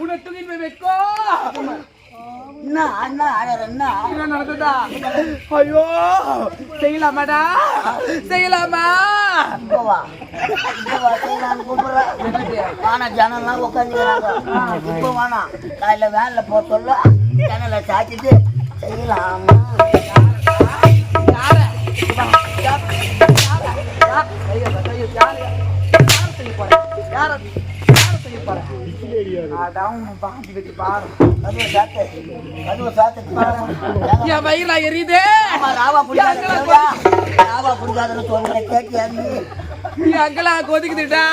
உன்னை தூக்கிட்டு போய் வைக்கோ. என்ன நடந்ததா? ஐயோ செய்யலாமாடா? செய்யலாமா? ஜனம்லாம் உட்காந்துக்கிறாங்க. இப்ப வேணாம், காலையில வேன்ல போக சொல்ல ஜனல சாச்சிட்டு செய்யலாமா? எரியுது. கொதிக்குதுடா.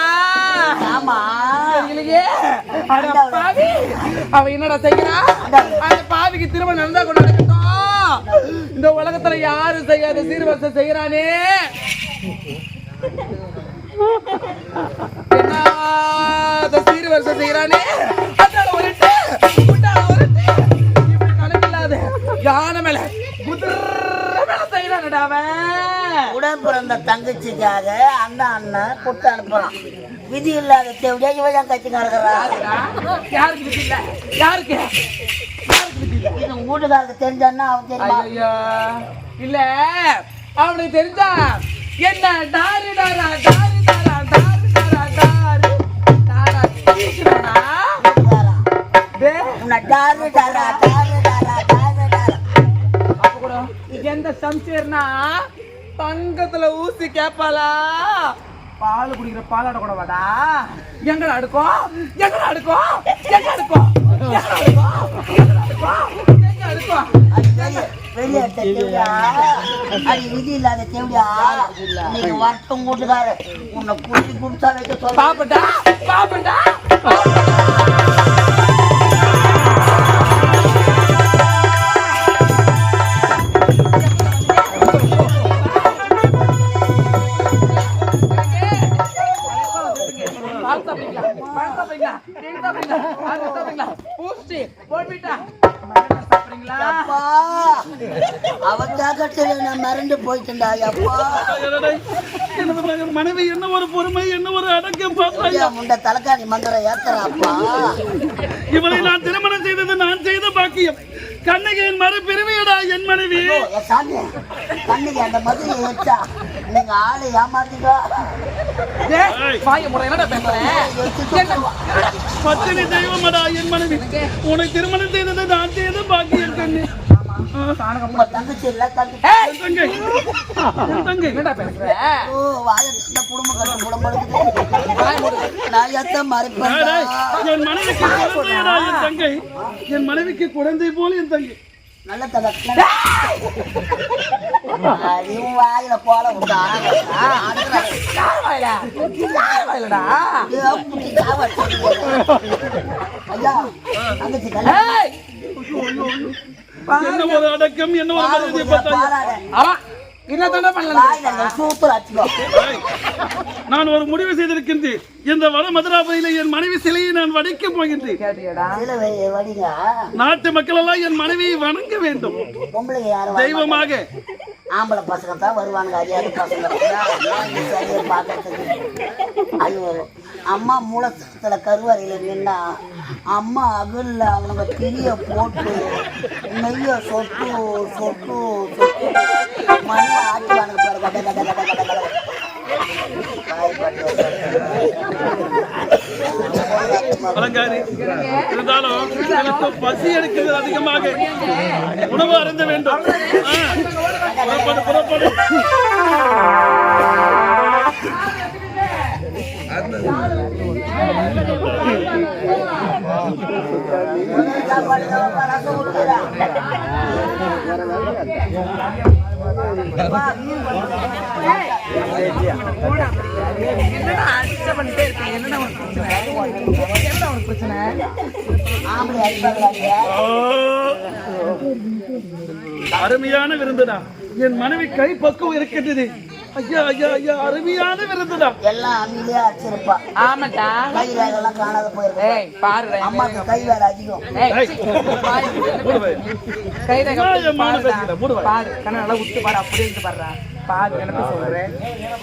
அவ என்னடா செய்யறான்? அந்த பாவிக்கு திரும்ப நடந்தா கொண்டு நடக்கட்டும். இந்த உலகத்துல யாரும் செய்யாத சீர்வரிசை செய்யறானே. என்ன சீர்வரிசை செய்யறானே? கணக்கில்லாத யானை மேல உடன் பிறந்த தங்கச்சிக்காக அந்த அண்ணன் கொடுத்து அனுப்புறான். விதி இல்லாத தேவையா இவன் கட்சிக்காரா? யாருக்கு விதி இல்ல? யாருக்கு வீட்டுக்காரருக்கு தெரிஞ்சான்னா அவன் தெரியுமா? இல்ல அவனுக்கு தெரிஞ்சா என்ன டாரு டாரா டாரு டாரா டாரு டாரா டாரு டாரா தீக்குறானா? டாரு டாரா டாரு டாரா டாரு டாரா. அப்ப கூட எந்த சம்சேர்னா தங்கத்துல ஊசி கேப்பாளா? பால் குடிக்கிற பாலாட கூட வாடா. எங்கட அடுக்கும்? எங்கட அடுக்கும்? எங்க அடுக்கும்? விதி இல்லாத தேவையா? நீங்க வருஷம் கூட்டுக்காரு உன்னை குடி குடிச்சா வைக்க சொல்ல. பாப்பட்டா பாப்பட்டா மறந்து போயிட்டா. மனைவி என்ன ஒரு பொறுமை, என்ன ஒரு அடக்கம். முண்ட தலைக்காணி மந்திரம் ஏத்தறாப்பா. இவளை நான் திருமணம் செய்தது நான் செய்த பாக்கியம். கண்ணகியின் மறு பிரிவியடா என் மனைவி. கண்ணகி அந்த மதுரை ஏற்றா நீங்க ஆளு ஏமாத்திக்கோ. பத்தினி தெய்வமடா என் மனைவி. உன்னை திருமணம் செய்தது நான் செய்த பாக்கியம். கண்ணு தங்கச்சி இல்ல தங்கை. என் மனைவிக்கு குழந்தை போல என் தங்கை. நல்ல தங்கை வாயில போல என்ன ஒரு அடக்கம், என்ன ஒரு நான் ஒரு முடிவு செய்திருக்கின்றேன். இந்த வட மதுராபதியில என் மனைவி சிலையை நான் வடிக்க போகின்றேன். நாட்டு மக்கள் எல்லாம் என் மனைவியை வணங்க வேண்டும் தெய்வமாக. ஆம்பளை பசங்க தான் வருவானுங்க. அறியாத பசங்க பாக்கிறதுக்கு. அம்மா மூலத்துல கருவறையில நின்னா அம்மா அகல்ல அவங்க திரிய போட்டு நெய்ய சொட்டு சொட்டு சொட்டு மணி ஆட்டுவானுங்க பாருங்க. அலங்காரி இருந்தாலும் எனக்கு பசி எடுக்கிறது அதிகமாக. உணவு அருந்த வேண்டும். புறப்படு. அருமையான விருந்துடா. என் மனைவி கை பக்குவம் இருக்கின்றது. ஐயா ஐயா ஐயா அருமையான விருந்துடா. எல்லாம் அம்மிலே அடிச்சிருப்பா. ஆமாடா. கை வேலைலாம் காணாத போயிருக்கு. ஏய் பாரு அம்மாக்கு கை வேலை அதிகம். கை பாரு கண்ண நல்லா விட்டு பாரு. அப்படியே இருந்து பாருடா. பாரு எனக்கு சொல்றேன்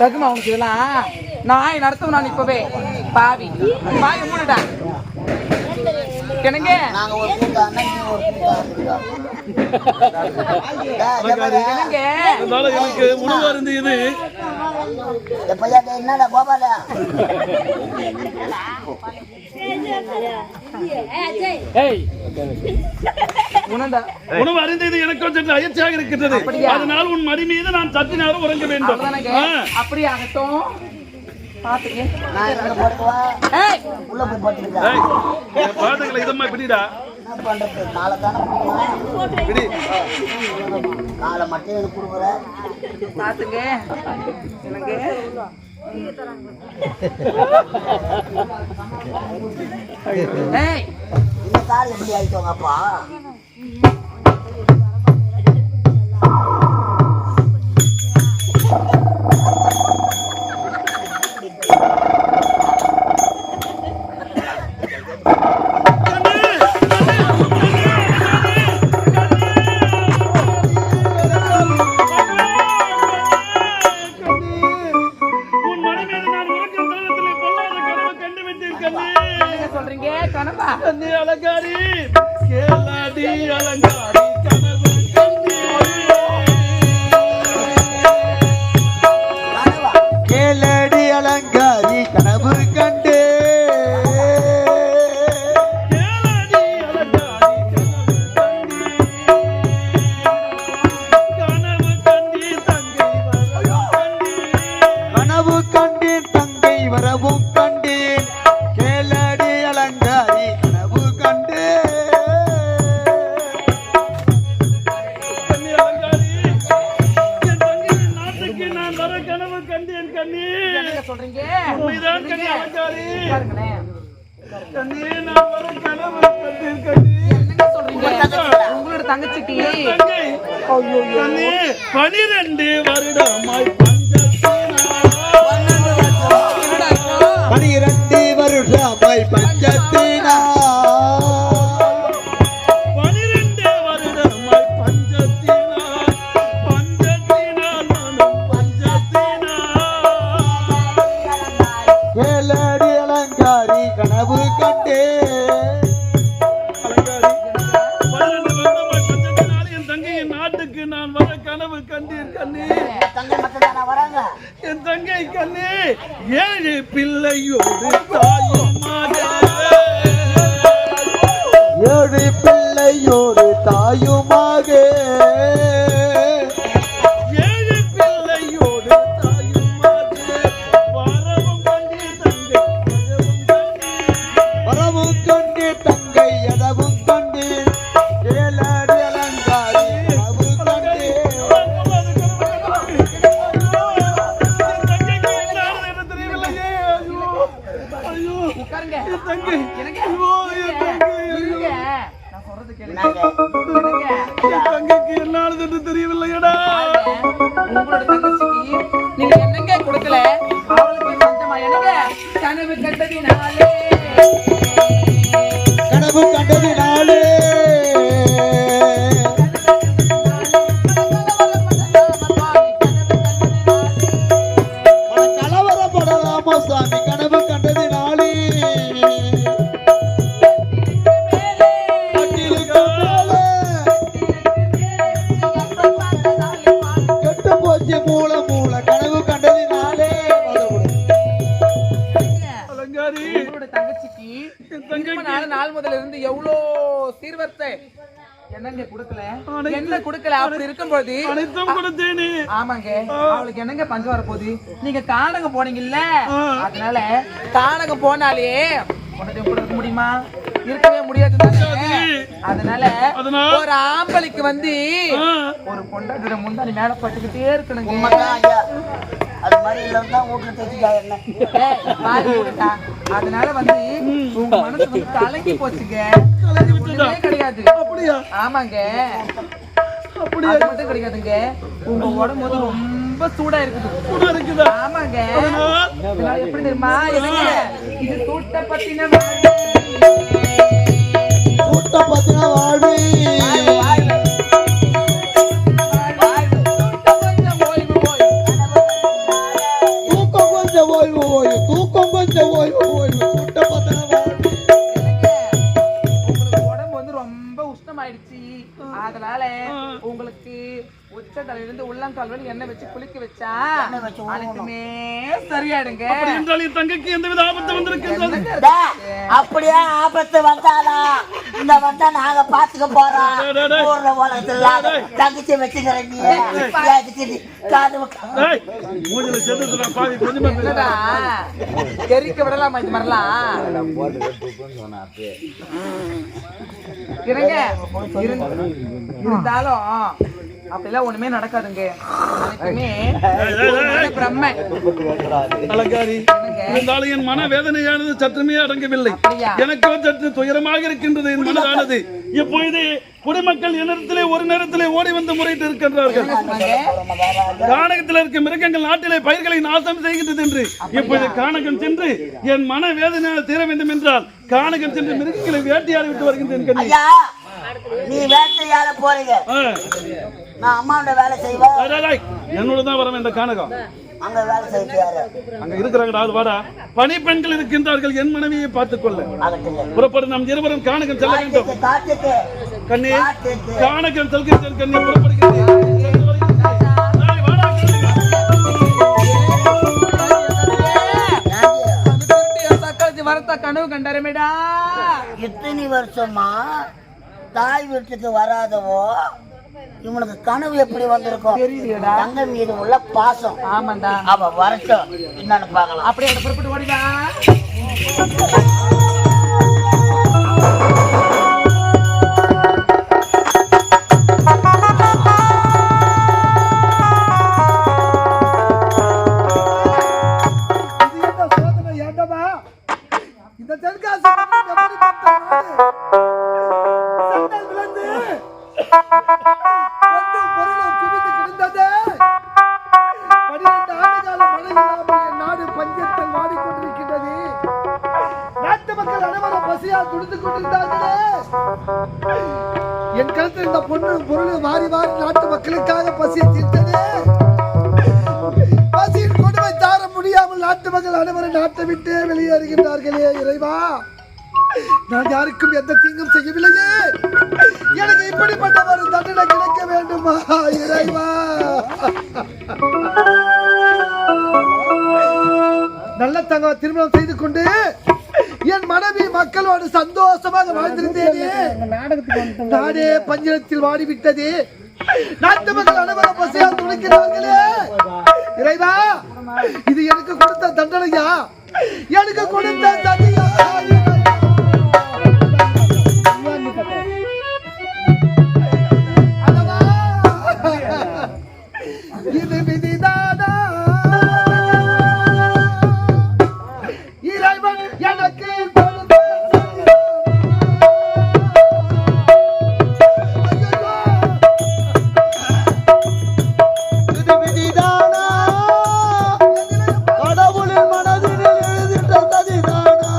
தகுமா உனக்கு இதெல்லாம் நாய் நடத்தும் நான் இப்பவே பாவி பாவி மூடுடா என்னங்க நாங்க ஒரு கூட்டா நீ ஒரு கூட்டா என்னங்க எனக்கு உணவா இருந்தது எப்பயா என்னடா கோபாலா உணவு அறிந்தது எனக்கு கொஞ்சம் அயற்சியாக இருக்கின்றது. அதனால் உன் மடி மீது நான் சற்று நேரம் உறங்க வேண்டும். அப்படி ஆகட்டும் பாத்துக்க நான் இங்க போடுவா உள்ள போய் போட்டுக்கிட்டா பாத்துக்கல இதம்மா பிடிடா என்ன பண்றது காலை தானே பிடி காலை மட்டும் எனக்கு கொடுக்குற பாத்துங்க எனக்கு ஏய் இந்த கால் எப்படி ஆயிட்டோங்க அப்பா சொல்றீங்க கனவா கண்ணி அலங்காரி கேளாடி அலங்காரி கனவு கண்ணி கேளடி அலங்காரி கனவு கண்டு கேளாடி அலங்காரி கனவு கண்டி கனவு கண்டேன் தங்கை வரவும் கண்டேன் கேளடி அலங்காரி கனவு கண்டு கண்ணி அலங்காரி என் தங்கையின் நாட்டுக்கு நான் வர கனவு கண்டேன் கண்ணி என்ன சொல்றீங்க உண்மைதான் கண்ணி அலங்காரி பாருங்களேன் கண்ணி நான் வர கனவு கண்டேன் கண்ணி என்னங்க சொல்றீங்க உங்களோட தங்கச்சிக்கு தங்கை கண்ணி 12 வருடமாய் பஞ்சத்தினா 12 வருஷமாய் பஞ்சத்தினா 12 வருடமாய் பஞ்சத்தினா நானும் பஞ்சத்தினா கேளடி அலங்காரி கனவு கண்டே அலங்காரி 12 வருடமாய் பஞ்சத்தினால் என் தங்கையின் நாட்டுக்கு நான் வர கனவு கண்டேன் கண்ணி தங்கை மட்டும் தானே வராங்க என் தங்கை கண்ணி 7 பிள்ளையோடு தாயுமாக 7 பிள்ளையோடு தாயுமாக 7 பிள்ளையோடு தாயுமாக வரவும் கண்டே தங்கை வரவும் கண்டே தங்கை எதவும் கண்டே கேளடி அலங்காரி கனவு கண்டே உட்காருங்க எனக்கு இருங்க. நான் சொல்றது கேளுங்க தங்கைக்கு என்னானது என்று தெரியவில்லையடா உங்களோட தங்கச்சிக்கு நீங்க என்னங்க கொடுக்கல அவளுக்கு கொஞ்சமா என்னங்க கனவு கண்டதினாலே கனவு கண்டதினாலே கலவரப்படலாமோ சாமி கனவு கண்டதினாலே கட்டிலுக்கு மேலே கெட்டு போச்சு மூளை கனவு கண்டதினாலே அலங்காரி உங்களோட தங்கச்சிக்கு நாள் முதல்ல இருந்து எவ்வளோ சீர்வரிசை என்னங்க கொடுக்கல என்ன கொடுக்கல அப்படி இருக்கும்போது அனைத்தும் கொடுத்தேனே ஆமாங்க அவளுக்கு என்னங்க பஞ்சம் வரப்போகுது நீங்க கானகம் போனீங்கல்ல அதனால கானகம் போனாலே உனக்கு கொடுக்க முடியுமா இருக்கவே முடியாது அதனால ஒரு ஆம்பளைக்கு வந்து ஒரு பொண்டாட்டியோட முந்தானி மேல பட்டுக்கிட்டே இருக்கணுங்க உண்மைதான் ஐயா அது மாதிரி இல்லைன்னா வீட்டுல தைச்சிட்டா என்ன வாய் மூடுடா. அதனால வந்து உங்க மனசு வந்து கலங்கி போச்சுங்க அது ஒண்ணுமே கிடையாது அப்படியா ஆமாங்க அது மட்டும் கிடைக்காதுங்க உங்க உடம்பு வந்து ரொம்ப சூடா இருக்குது கூட இருக்குதா ஆமாங்க அதனால் இதெல்லாம் எப்படி தெரியுமா எனக்கு இது சூட்ட பத்தின கூட்ட பத்தின வாழ்வு கொஞ்சம் ஓய்வு ஓய்வு தூக்கம் கொஞ்சம் கொஞ்சம் ஓய்வு ஓய்வு தூக்கம் கொஞ்சம் ஓய்வு ஓய்வு கூட்ட பத்தின வாழ்வு உங்களுக்கு உடம்பு வந்து ரொம்ப உஷ்ணமாயிடுச்சு. அதனால உங்களுக்கு உச்ச தலையிலிருந்து உள்ளங்கால் வரை எண்ணெய் வச்சு குளிக்க வச்சா அனைத்துமே சரியாயிடுங்க. அப்படி என்றால் என் தங்கைக்கு எந்தவித ஆபத்து வந்திருக்கின்றது? அப்படியே ஆபத்து வந்தாலும் இந்த வந்தா நாங்க பாத்துக்க போறோம். ஊர்ல உலகத்துல தங்கச்சி வச்சுக்கிறேன். நீ காது ஏய், மூஞ்சில செத்துட்டு நான் பாவி கொஞ்சமா என்னடா தெரிக்க விடலாமா இது மாதிரிலாம்? இருங்க இருந்தாலும் அப்படிலாம் ஒண்ணுமே நடக்காதுங்க. பிரம்ம அலங்காரி, இருந்தாலும் என் மன வேதனையானது சற்றுமே அடங்கவில்லை. எனக்கோ சற்று துயரமாக இருக்கின்றது என் மனதானது. இப்பொழுது குடிமக்கள் என்னிடத்திலே ஒரு நேரத்திலே ஓடி வந்து முறையிட்டு இருக்கின்றார்கள். கானகத்தில் இருக்க மிருகங்கள் நாட்டிலே பயிர்களை நாசம் செய்கின்றது என்று இப்பொழுது கானகம் சென்று என் மன வேதனையால் தீர வேண்டும் என்றால் கானகம் சென்று மிருகங்களை வேட்டையாடி விட்டு வருகின்றேன். நீ வேட்டையாட போறீங்க, நான் அம்மாவோட வேலை செய்வேன். என்னோட தான் வர இந்த கானகம் அங்க வேலை செய்யாரு. அங்க இருக்கிறாங்க வாடா. பணி பெண்கள் இருக்கின்றார்கள், என் மனைவியை பார்த்துக் கொள்ள. புறப்படும் நாம் இருவரும் கானகம் செல்ல வேண்டும். கண்ணே, கானகம் செல்கின்றேன். கண்ணே, புறப்படுகிறேன். வரத்த கனவு கண்டாருமேடா. எத்தனை வருஷமா தாய் வீட்டுக்கு வராதவோ இவனுக்கு கனவு எப்படி வந்திருக்கும்? தங்க மீது உள்ள பாசம். ஆமாண்டா, அவ வரட்டும் என்னன்னு பாக்கலாம். அப்படியே புறப்பட்டு ஓடிடா. என் கழுத்தில் இந்த பொண்ணு பொருள் வாரி வாரி நாட்டு மக்களுக்காக பசியை தீர்த்தது. பசியின் கொடுமை தார முடியாமல் நாட்டு மக்கள் அனைவரும் நாட்டை விட்டு வெளியேறுகின்றார்களே. இறைவா, நான் யாருக்கும் எந்த தீங்கும் செய்யவில்லையே. எனக்கு இப்படிப்பட்ட ஒரு தண்டனை கிடைக்க வேண்டுமா இறைவா? நல்ல தங்க திருமணம் செய்து கொண்டு என் மனைவி மக்களோடு சந்தோஷமாக வாழ்ந்திருந்தேனே. நாடே பஞ்சத்தில் வாடிவிட்டது. நாட்டு மக்கள் அனைவரும் பசியால் துடிக்கிறார்களே. இறைவா, இது எனக்கு கொடுத்த தண்டனையா? எனக்கு கொடுத்த தண்டனையா? இது விதிதானா? இறைவன் எனக்கு இது விதிதானா? கடவுளின் மனதில் எழுதிட்ட சதிதானா?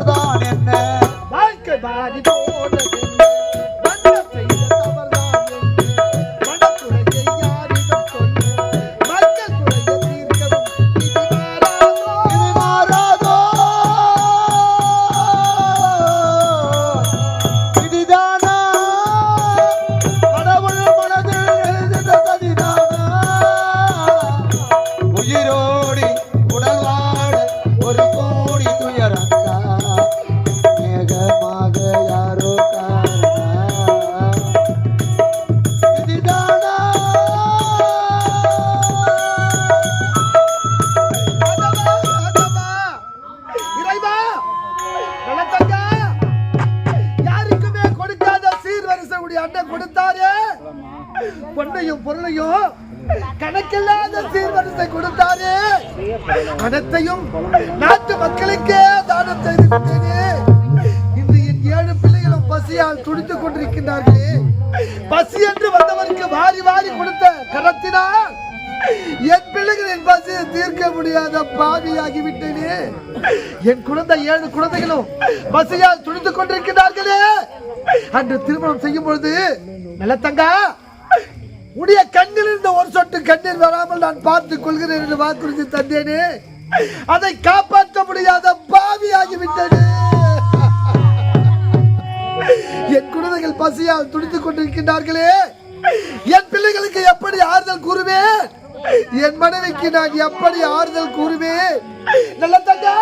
தவறுதான் என்ன வாழ்க்கை பாதி போனது மன்னம் செய்த தவறுதான் என்ன மனக்குறையை யாரிடம் சொல்ல மக்கள் குறையை தீர்க்கவும் இது மாறாதோ இதுதானா கடவுள் மனதில் எழுதின சதிதானா உயிரோடி உடல் வாட ஒரு கோடி துயரத்தா மேகமாக யாரோ காரணா இதுதானா இறைவா நல்லதங்கா யாருக்குமே கொடுக்காத சீர்வரிசை உடைய அண்ணன் கொடுத்தாரே பொண்ணையும் பொருளையும் கணக்கில்லாத சீர்வரிசை கொடுத்தாரே அனைத்தையும் நாட்டு மக்களுக்கே தானம் செய்து விட்டேனே இன்று என் 7 பிள்ளைகளும் பசியால் துடித்துக் கொண்டிருக்கின்றார்களே பசி என்று வந்தவருக்கு வாரி வாரி கொடுத்த கரத்தினால் என் பிள்ளைகளின் பசியை தீர்க்க முடியாத பாவியாகி விட்டேனே என் குழந்தை 7 குழந்தைகளும் பசியால் துடித்துக் கொண்டிருக்கிறார்களே அன்று திருமணம் செய்யும் பொழுது நல்லதங்கா உடைய கண்ணில் இருந்த ஒரு சொட்டு கண்ணீர் வராமல் நான் பார்த்துக் கொள்கிறேன் என்று வாக்குறுதி தந்தேனே அதை காப்பாற்ற முடியாத பாவியாகி விட்டேனே என் குழந்தைகள் பசியால் துடித்துக் கொண்டிருக்கின்றார்களே என் பிள்ளைகளுக்கு எப்படி ஆறுதல் கூறுவேன் என் மனைவிக்கு நான் எப்படி ஆறுதல் கூறுவேன் நல்லதங்கா